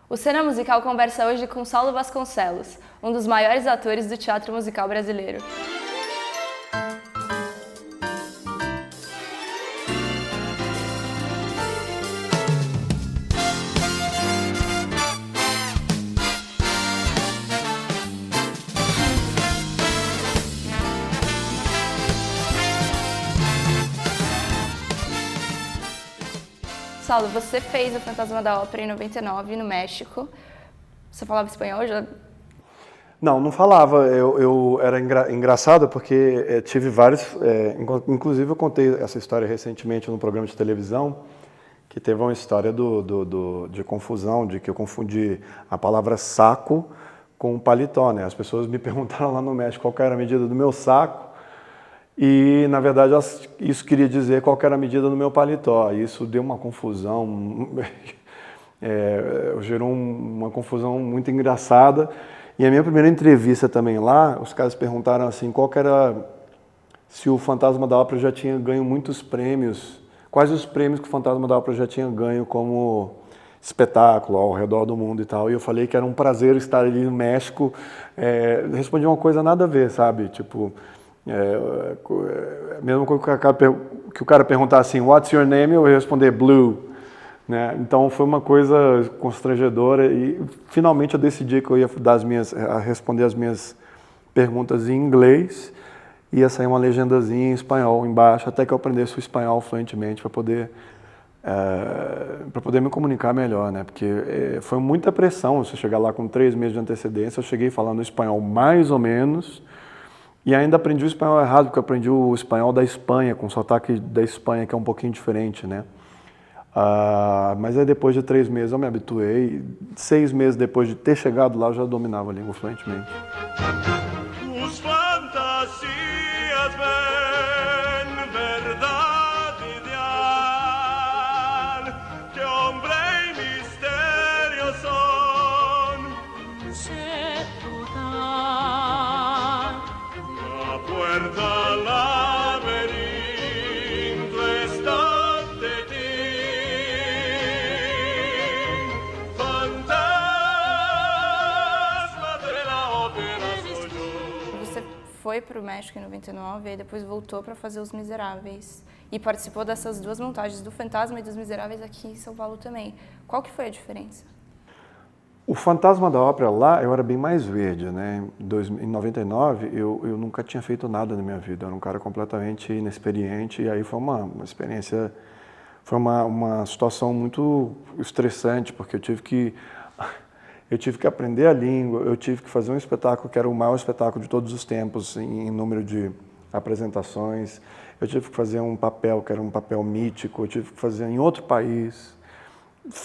O Cena Musical conversa hoje com Saulo Vasconcelos, um dos maiores atores do teatro musical brasileiro. Saulo, você fez o Fantasma da Ópera em 99, no México. Você falava espanhol já? Não falava. Eu era engraçado porque tive vários... inclusive eu contei essa história recentemente num programa de televisão, que teve uma história de confusão, de que eu confundi a palavra saco com paletó, né? As pessoas me perguntaram lá no México qual era a medida do meu saco, e, na verdade, isso queria dizer qual era a medida do meu paletó. Isso deu uma confusão, gerou uma confusão muito engraçada. E a minha primeira entrevista também lá, os caras perguntaram assim, se o Fantasma da Ópera já tinha ganho muitos prêmios, quais os prêmios que o Fantasma da Ópera já tinha ganho como espetáculo ao redor do mundo e tal. E eu falei que era um prazer estar ali no México. Respondi uma coisa nada a ver, sabe? Tipo... mesmo que o cara perguntar assim, what's your name? Eu ia responder Blue, né? Então foi uma coisa constrangedora e finalmente eu decidi que eu ia responder as minhas perguntas em inglês e ia sair uma legendazinha em espanhol embaixo, até que eu aprendesse o espanhol fluentemente para poder me comunicar melhor, né? Porque foi muita pressão você chegar lá com 3 meses de antecedência. Eu cheguei falando espanhol mais ou menos. E ainda aprendi o espanhol errado, porque eu aprendi o espanhol da Espanha, com o sotaque da Espanha, que é um pouquinho diferente, né? Mas aí depois de 3 meses eu me habituei. 6 meses depois de ter chegado lá, eu já dominava a língua fluentemente. Tus fantasias ven, verdad ideal, que hombre y misterio son. Puerta laberinto está de ti, fantasma de la ópera soy yo. Você foi para o México em 99 e depois voltou para fazer Os Miseráveis. E participou dessas 2 montagens, do Fantasma e dos Miseráveis, aqui em São Paulo também. Qual que foi a diferença? O Fantasma da Ópera lá, eu era bem mais verde, né? Em 99, eu nunca tinha feito nada na minha vida. Eu era um cara completamente inexperiente e aí foi uma experiência, foi uma situação muito estressante, porque eu tive que aprender a língua, eu tive que fazer um espetáculo que era o maior espetáculo de todos os tempos em número de apresentações. Eu tive que fazer um papel que era um papel mítico, eu tive que fazer em outro país,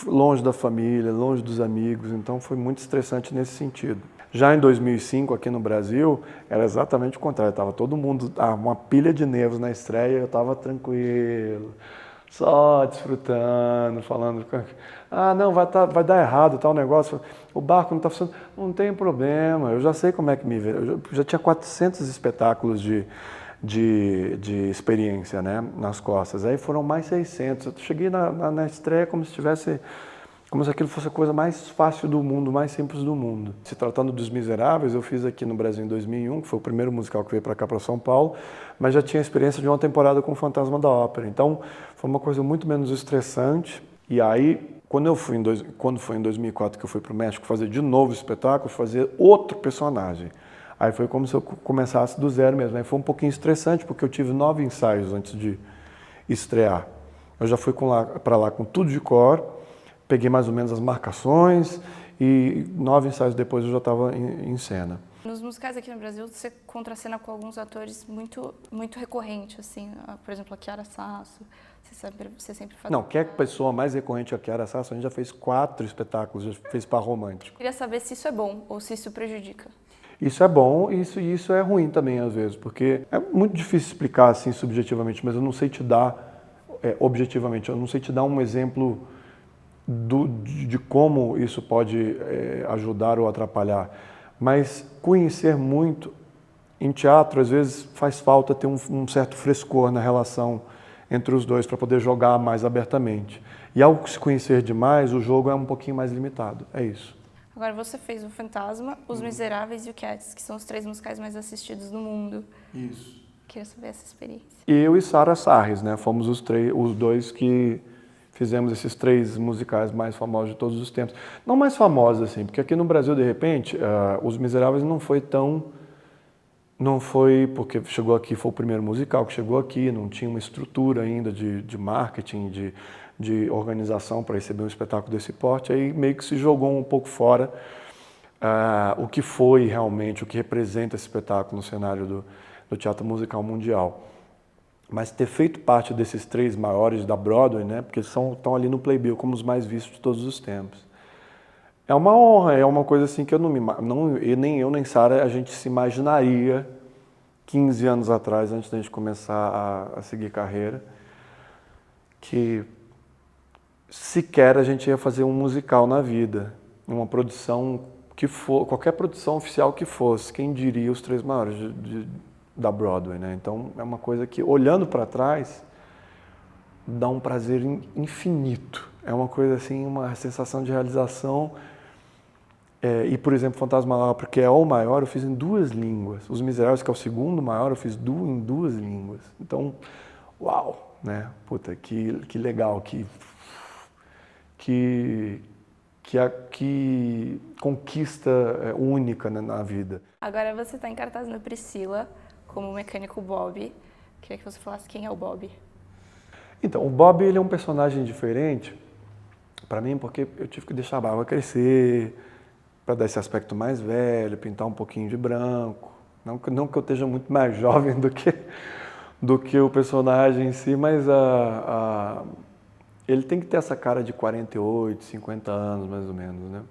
longe da família, longe dos amigos, então foi muito estressante nesse sentido. Já em 2005, aqui no Brasil, era exatamente o contrário, estava todo mundo, uma pilha de nervos na estreia, eu estava tranquilo, só desfrutando, falando, não, vai dar errado tal negócio, o barco não está funcionando, não tem problema, eu já sei como é que me vê, eu já tinha 400 espetáculos de experiência, né, nas costas. Aí foram mais 600. Eu cheguei na estreia como se aquilo fosse a coisa mais fácil do mundo, mais simples do mundo. Se tratando dos Miseráveis, eu fiz aqui no Brasil em 2001, que foi o primeiro musical que veio para cá, para São Paulo, mas já tinha experiência de uma temporada com o Fantasma da Ópera. Então, foi uma coisa muito menos estressante. E aí, quando foi em 2004 que eu fui para o México fazer de novo o espetáculo, fazer outro personagem. Aí foi como se eu começasse do zero mesmo. Aí foi um pouquinho estressante, porque eu tive 9 ensaios antes de estrear. Eu já fui para lá com tudo de cor, peguei mais ou menos as marcações e 9 ensaios depois eu já estava em cena. Nos musicais aqui no Brasil, você contracena com alguns atores muito recorrentes, assim, por exemplo, a Chiara Sasso, você sempre faz... Não, quem é a pessoa mais recorrente a Chiara Sasso? A gente já fez 4 espetáculos, já fez par romântico. Eu queria saber se isso é bom ou se isso prejudica. Isso é bom e isso é ruim também, às vezes, porque é muito difícil explicar assim subjetivamente, mas eu não sei te dar, objetivamente, eu não sei te dar um exemplo de como isso pode ajudar ou atrapalhar. Mas conhecer muito, em teatro, às vezes faz falta ter um certo frescor na relação entre os dois para poder jogar mais abertamente. E ao se conhecer demais, o jogo é um pouquinho mais limitado. É isso. Agora você fez o Fantasma, Os Miseráveis e o Cats, que são os 3 musicais mais assistidos no mundo. Isso. Queria saber essa experiência. Eu e Sara Sarris, né? Fomos os dois que fizemos esses 3 musicais mais famosos de todos os tempos. Não mais famosos, assim, porque aqui no Brasil, de repente, Os Miseráveis não foi porque chegou aqui, foi o primeiro musical que chegou aqui, não tinha uma estrutura ainda de marketing, de organização para receber um espetáculo desse porte, aí meio que se jogou um pouco fora o que foi realmente, o que representa esse espetáculo no cenário do teatro musical mundial. Mas ter feito parte desses 3 maiores da Broadway, né, porque estão ali no Playbill como os mais vistos de todos os tempos. É uma honra, é uma coisa assim que nem eu nem Sara a gente se imaginaria 15 anos atrás, antes da gente começar a seguir carreira, que sequer a gente ia fazer um musical na vida, uma produção que for, qualquer produção oficial que fosse, quem diria os 3 maiores da Broadway, né? Então é uma coisa que, olhando para trás, dá um prazer infinito. É uma coisa assim, uma sensação de realização. E, por exemplo, Fantasma da Ópera, que é o maior, eu fiz em 2 línguas. Os Miseráveis, que é o segundo maior, eu fiz em 2 línguas. Então, uau, né? Puta, que legal, que conquista única, né, na vida. Agora você está em cartaz na Priscila, como o mecânico Bob. Queria que você falasse quem é o Bob. Então, o Bob, ele é um personagem diferente para mim, porque eu tive que deixar a barba crescer, para dar esse aspecto mais velho, pintar um pouquinho de branco. Não que eu esteja muito mais jovem do que o personagem em si, mas ele tem que ter essa cara de 48, 50 anos, mais ou menos, né?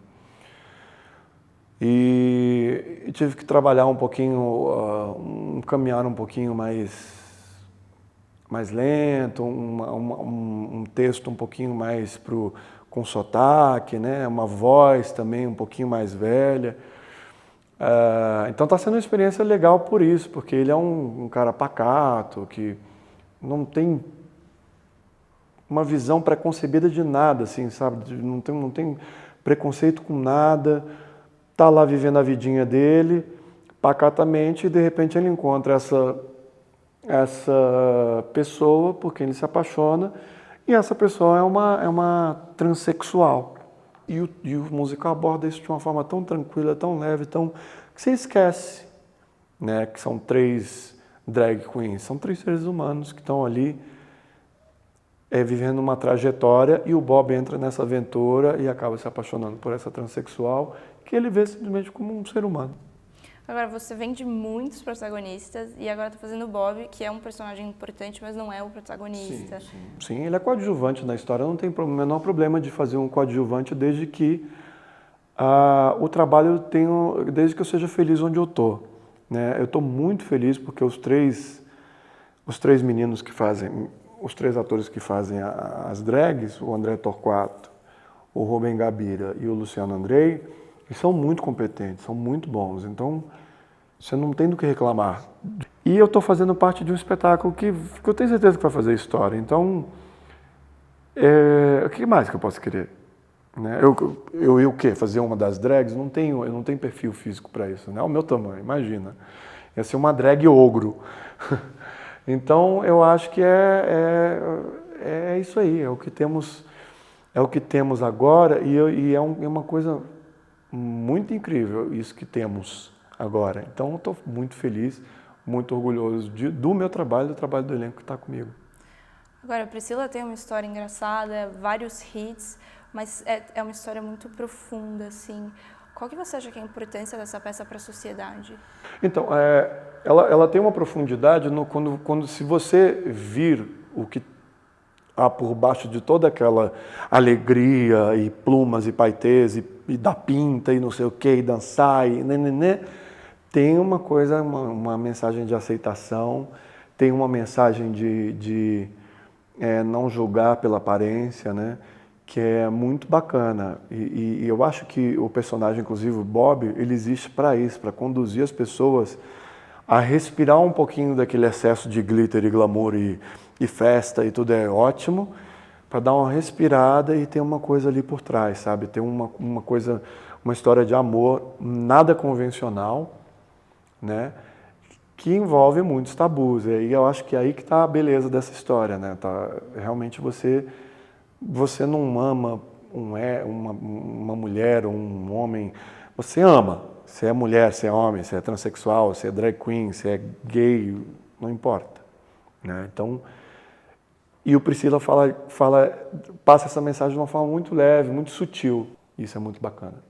E tive que trabalhar um pouquinho, caminhar um pouquinho mais lento, um texto um pouquinho mais com sotaque, né? Uma voz também um pouquinho mais velha. Então está sendo uma experiência legal por isso, porque ele é um cara pacato, que não tem uma visão preconcebida de nada, assim, sabe? Não tem preconceito com nada, está lá vivendo a vidinha dele, pacatamente, e de repente ele encontra essa pessoa por quem ele se apaixona, e essa pessoa é uma transexual. E o musical aborda isso de uma forma tão tranquila, tão leve, que você esquece, né, que são 3 drag queens, são 3 seres humanos que estão ali vivendo uma trajetória, e o Bob entra nessa aventura e acaba se apaixonando por essa transexual, que ele vê simplesmente como um ser humano. Agora, você vem de muitos protagonistas e agora está fazendo o Bob, que é um personagem importante, mas não é o protagonista. Sim, ele é coadjuvante na história, não tem o menor problema de fazer um coadjuvante desde que o trabalho desde que eu seja feliz onde eu estou. Né? Eu estou muito feliz porque os três meninos que fazem, os 3 atores que fazem as drags, o André Torquato, o Rubem Gabira e o Luciano Andrei, eles são muito competentes, são muito bons, então você não tem do que reclamar. E eu estou fazendo parte de um espetáculo que eu tenho certeza que vai fazer história, então o que mais que eu posso querer? Né? Eu o quê? Fazer uma das drags? Eu não tenho perfil físico para isso, né? É o meu tamanho, imagina. Ia ser uma drag ogro. Então eu acho que é isso aí, é o que temos agora, e é uma coisa muito incrível isso que temos agora. Então eu estou muito feliz, muito orgulhoso do meu trabalho, do trabalho do elenco que está comigo. Agora, a Priscila tem uma história engraçada, vários hits, mas é uma história muito profunda, assim. Qual que você acha que é a importância dessa peça para a sociedade? Então, ela tem uma profundidade quando se você vir o que há por baixo de toda aquela alegria e plumas e paetês e da pinta e não sei o que, e dançar e tem uma coisa, uma mensagem de aceitação, tem uma mensagem de não julgar pela aparência, né? Que é muito bacana. E eu acho que o personagem, inclusive o Bob, ele existe para isso, para conduzir as pessoas a respirar um pouquinho daquele excesso de glitter e glamour e e festa e tudo é ótimo, para dar uma respirada e ter uma coisa ali por trás, sabe? Ter uma coisa, uma história de amor nada convencional, né? Que envolve muitos tabus. E aí eu acho que é aí que está a beleza dessa história, né? Tá, realmente você não ama uma mulher ou um homem, você ama. Se é mulher, se é homem, se é transexual, se é drag queen, se é gay, não importa, né? Então, e o Priscila passa essa mensagem de uma forma muito leve, muito sutil. Isso é muito bacana.